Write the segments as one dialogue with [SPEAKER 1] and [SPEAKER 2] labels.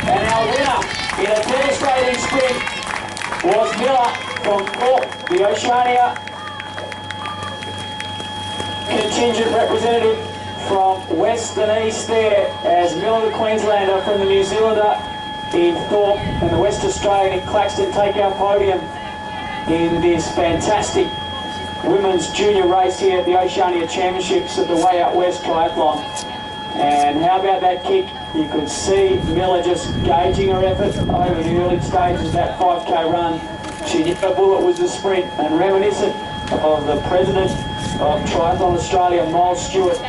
[SPEAKER 1] And our winner in a devastating sprint was Miller from Thorpe, the Oceania contingent representative from west and east there, as Miller, the Queenslander from the New Zealander in Thorpe and the West Australian in Claxton take our podium in this fantastic women's junior race here at the Oceania Championships at the Way Out West Triathlon. And how about that kick? You could see Miller just gauging her effort over the early stages of that 5k run. She knew her bullet was a sprint, and reminiscent of the president of Triathlon Australia, Miles Stewart,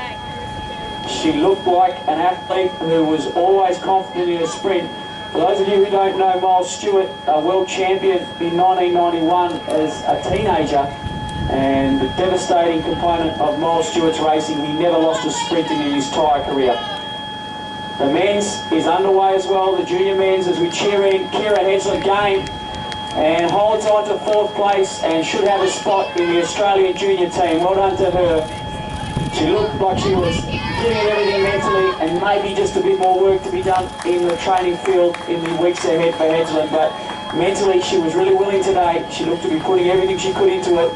[SPEAKER 1] she looked like an athlete who was always confident in a sprint. For those of you who don't know, Miles Stewart, a world champion in 1991 as a teenager, and the devastating component of Miles Stewart's racing, he never lost a sprint in his entire career. The men's is underway as well, the junior men's, as we cheer in Kira Hedslett again, and holds on to 4th place and should have a spot in the Australian junior team. Well done to her. She looked like she was giving everything mentally, and maybe just a bit more work to be done in the training field in the weeks ahead for Hedslett, but mentally she was really willing today. She looked to be putting everything she could into it,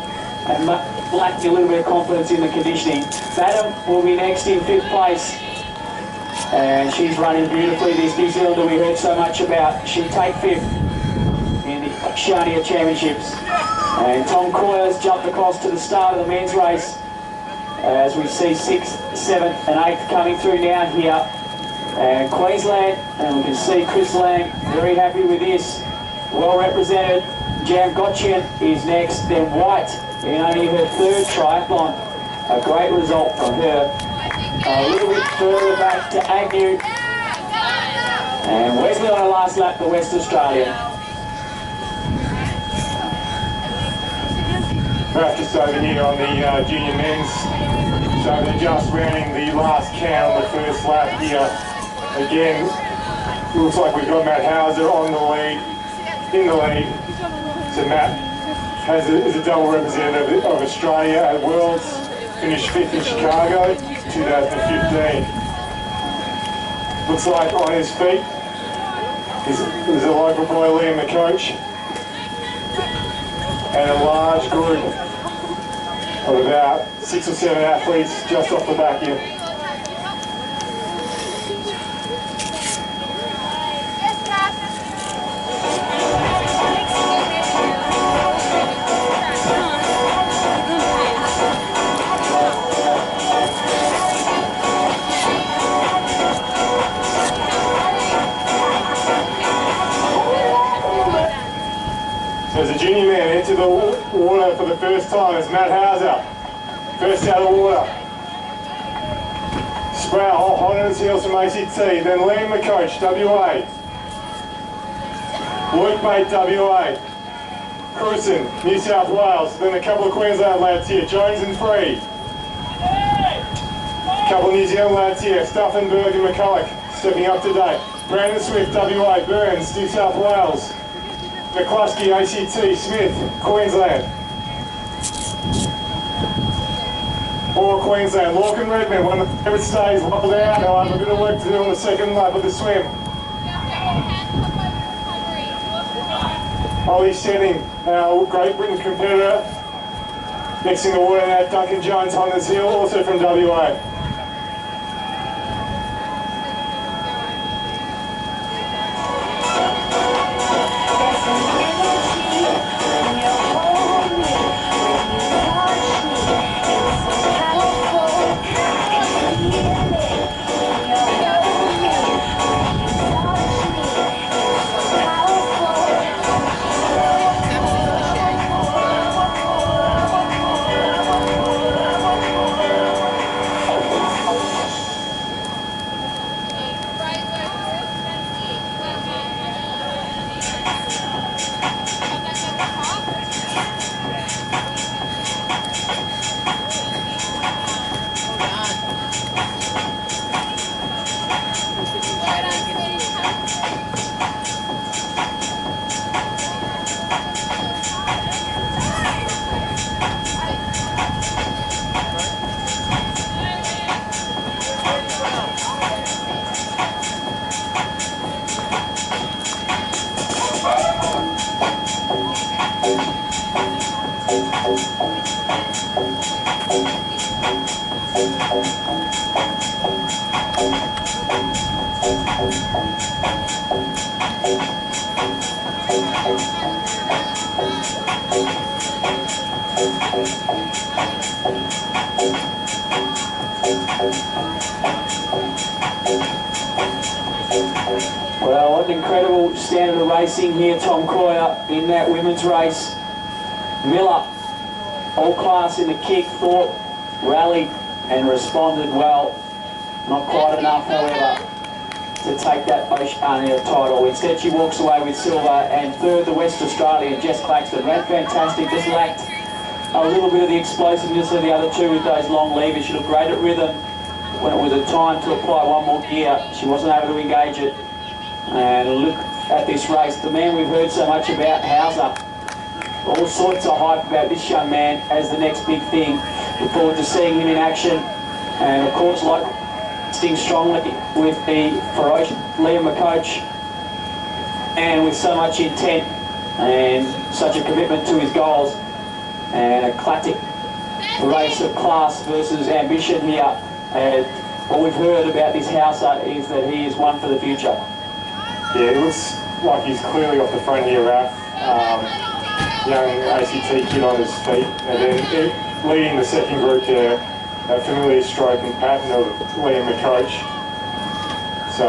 [SPEAKER 1] and lacked a little bit of confidence in the conditioning. Madam will be next in 5th place, and she's running beautifully. This New Zealander we heard so much about, she'll take 5th in the Oceania Championships. And Tom Coyers jumped across to the start of the men's race, as we see 6th, 7th and 8th coming through now here. And Queensland, and we can see Chris Lang very happy with this, well represented. Jam Gotchian is next, then White in only her 3rd triathlon. A great result from her. A little bit further back to Agnew. And Wesley on her last lap for West Australia.
[SPEAKER 2] Perhaps just over here on the junior men's. So they're just rounding the last count on the first lap here. Again, looks like we've got Matt Hauser on the lead, in the lead. So Matt is a double representative of Australia at Worlds, finished 5th in Chicago, 2015. Looks like on his feet is a local boy, Liam, the coach, and a large group of about 6 or 7 athletes just off the back here. So as a junior man into the water for the first time is Matt Hauser, first out of the water. Sproul hot on his heels from ACT, then Liam the coach, WA. Luke Bate, WA. Cruisen, New South Wales, then a couple of Queensland lads here, Jones and Free. A couple of New Zealand lads here, Stuffinberg and McCulloch, stepping up today. Brandon Swift, WA, Burns, New South Wales. McCluskey, ACT, Smith, Queensland. Or Queensland, Lorcan Redmond, one of the favourite stays, rolled out. I'll have a bit of work to do on the second lap of the swim. Ollie Senning, our Great Britain competitor, next in the water now, Duncan Jones on his heel, also from WA.
[SPEAKER 1] Well, what an incredible standard of racing here, Tom Croyer, in that women's race. Miller, all class in the kick, Thorpe rallied and responded well. Not quite enough, however, to take that Oceania title. Instead, she walks away with silver, and third, the West Australian, Jess Claxton. Ran fantastic, just lacked a little bit of the explosiveness of the other two with those long levers. She looked great at rhythm. When it was a time to apply one more gear, she wasn't able to engage it. And look at this race, the man we've heard so much about, Hauser. All sorts of hype about this young man as the next big thing. Look forward to seeing him in action. And of course, like sting strongly with the ferocious Liam McCoach, and with so much intent and such a commitment to his goals, and a classic race of class versus ambition here. And what we've heard about this Hauser is that he is one for the future.
[SPEAKER 2] Yeah, it looks like he's clearly off the front here, Raf. Young ACT kid on his feet, and then leading the second group there, that familiar stroke and pattern of Liam McCoach. So,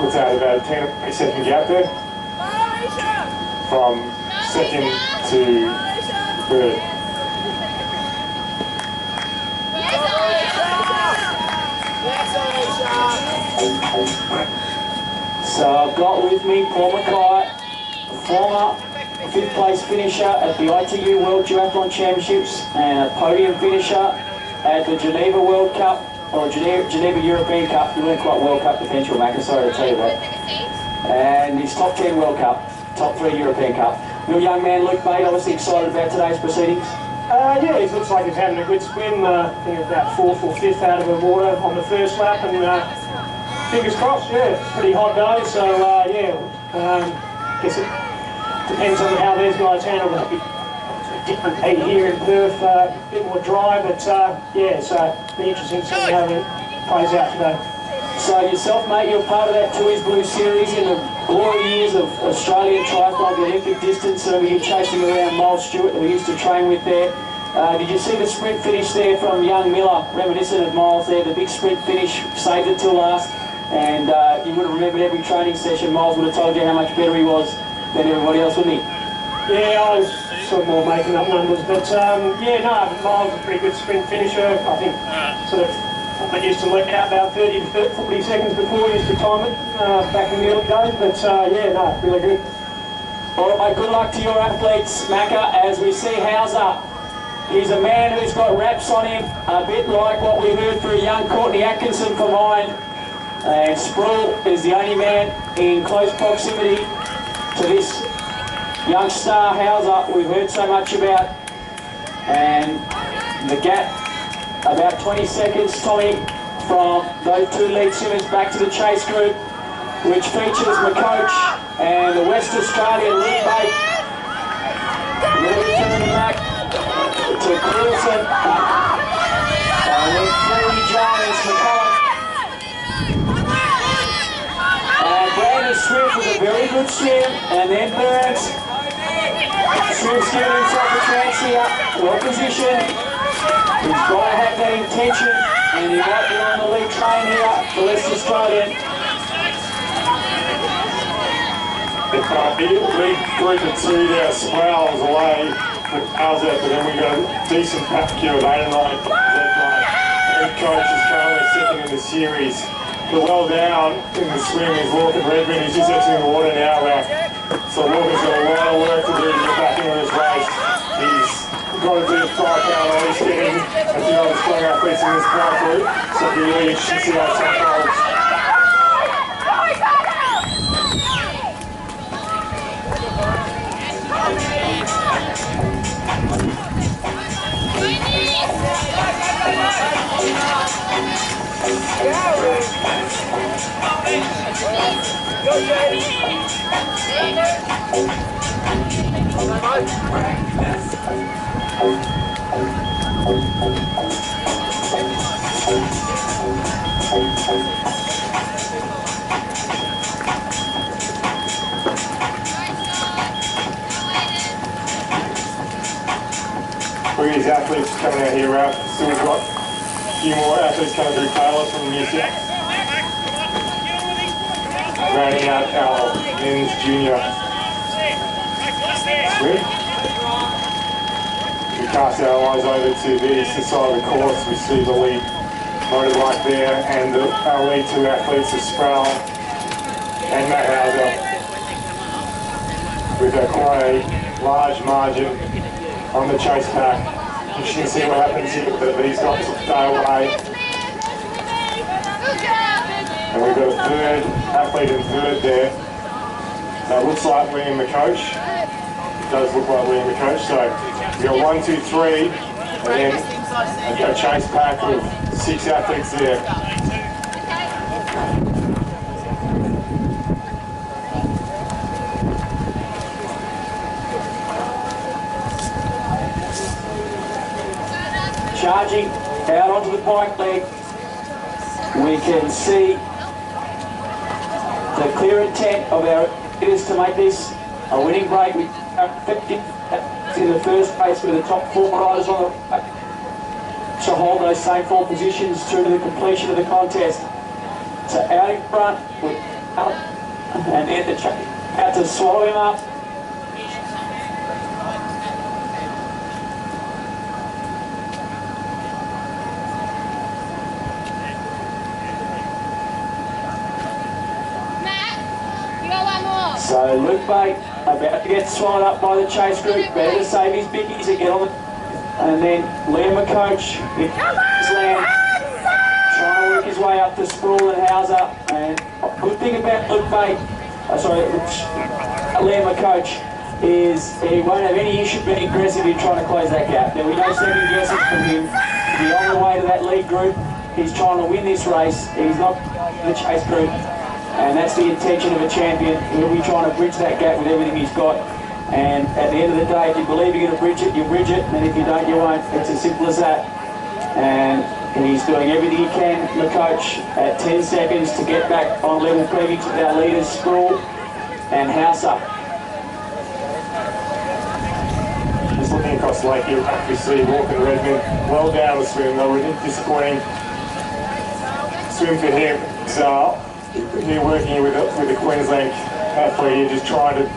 [SPEAKER 2] looks out about a 10-second gap there from second to third.
[SPEAKER 1] So I've got with me Paul Mackay, former 5th place finisher at the ITU World Triathlon Championships and a podium finisher at the Geneva World Cup, or Geneva European Cup. You weren't quite World Cup potential, Macca, sorry to tell you that. And his top 10 World Cup, top 3 European Cup. Your young man Luke Bate, obviously excited about today's proceedings?
[SPEAKER 3] Yeah, he looks like he's having a good swim. I think about 4th or 5th out of the water on the first lap, and fingers crossed, yeah, pretty hot day, so yeah, guess it depends on how these guys handle it. Different heat here in Perth, a bit more dry, but yeah, so it'll be interesting to see how it plays out today.
[SPEAKER 1] So yourself, mate, you're part of that Tooheys Blue series in the glory years of Australian triathlon, the Olympic distance. So you chasing around Miles Stewart, who we used to train with there. Did you see the sprint finish there from young Miller, reminiscent of Miles there, the big sprint finish, saved it till last, and you would have remembered every training session. Miles would have told you how much better he was than everybody else, wouldn't he?
[SPEAKER 3] Yeah, I was sort of more making up numbers, but yeah, no, Miles is a pretty good sprint finisher. I think sort of I used to let out about 30 to 40 seconds before he used to time it back in the early days, but yeah, no, really good.
[SPEAKER 1] All right, mate, good luck to your athletes, Macca, as we see Hauser. He's a man who's got wraps on him, a bit like what we heard for young Courtney Atkinson from mine. And Sproul is the only man in close proximity to this young star Hauser we've heard so much about. And the gap, about 20 seconds, Tommy, from those two lead swimmers back to the chase group, which features McCoach and the West Australian Luke Bate. Turning back to Coulson, and then three giants, McCoach. And Brandon Swift with a very good swim, and then Burns. Swift's giving himself a chance here, well positioned. He's got to have that intention, and he might be on the lead train here for West Australian.
[SPEAKER 2] The lead group of two there, Swells away with Hauser, but then we got a decent pack here of 8 and 9. Head coach is currently second in the series. But well down in the swim is Walker Redmond. He's just exiting the water now. So Walker's got a lot of work to do to get back into this race. He's got to do the 5 pound at least getting a few other strong athletes in this part group. So it'll be really interesting to see how it's unfolds. Look at these athletes coming out here, Ralph. So we've got a few more athletes coming through. Taylor from New Zealand. Rounding out our men's junior. We cast our eyes over to the eastern side of the course. We see the lead motorbike there and our lead two athletes are Sproul and Matt Hauser with quite a large margin on the chase pack. You can see what happens here, but these guys will stay away. And we've got a third athlete in third there. That looks like Liam McCoach. It does look like Liam McCoach. So we've got 1, 2, 3, and then a chase pack with 6 athletes there.
[SPEAKER 1] Charging out onto the bike leg, we can see the clear intent of our leaders to make this a winning break. We are effective in the first place with the top 4 riders on the back to hold those same 4 positions through to the completion of the contest. So out in front, and then out to swallow him up. So Luke Bate about to get swallowed up by the chase group, better to save his bickies and get on the... And then Liam McCoach in his land, trying to work his way up to Sproul and Hauser. And good thing about Luke Bate, Liam McCoach, is he won't have any issue being aggressive in trying to close that gap. There'll be no second guessing from him. He'll be on the way to that lead group. He's trying to win this race. He's not the chase group. And that's the intention of a champion. He'll be trying to bridge that gap with everything he's got. And at the end of the day, if you believe you're going to bridge it, you bridge it. And if you don't, you won't. It's as simple as that. And he's doing everything he can, the coach, at 10 seconds to get back on level pegging with our leaders, Sproul and Hauser.
[SPEAKER 2] Just looking across the lake here, we see Walker and Redmond well down the swim. They were disappointing swim for him. So here working with the Queensland athlete here, just trying to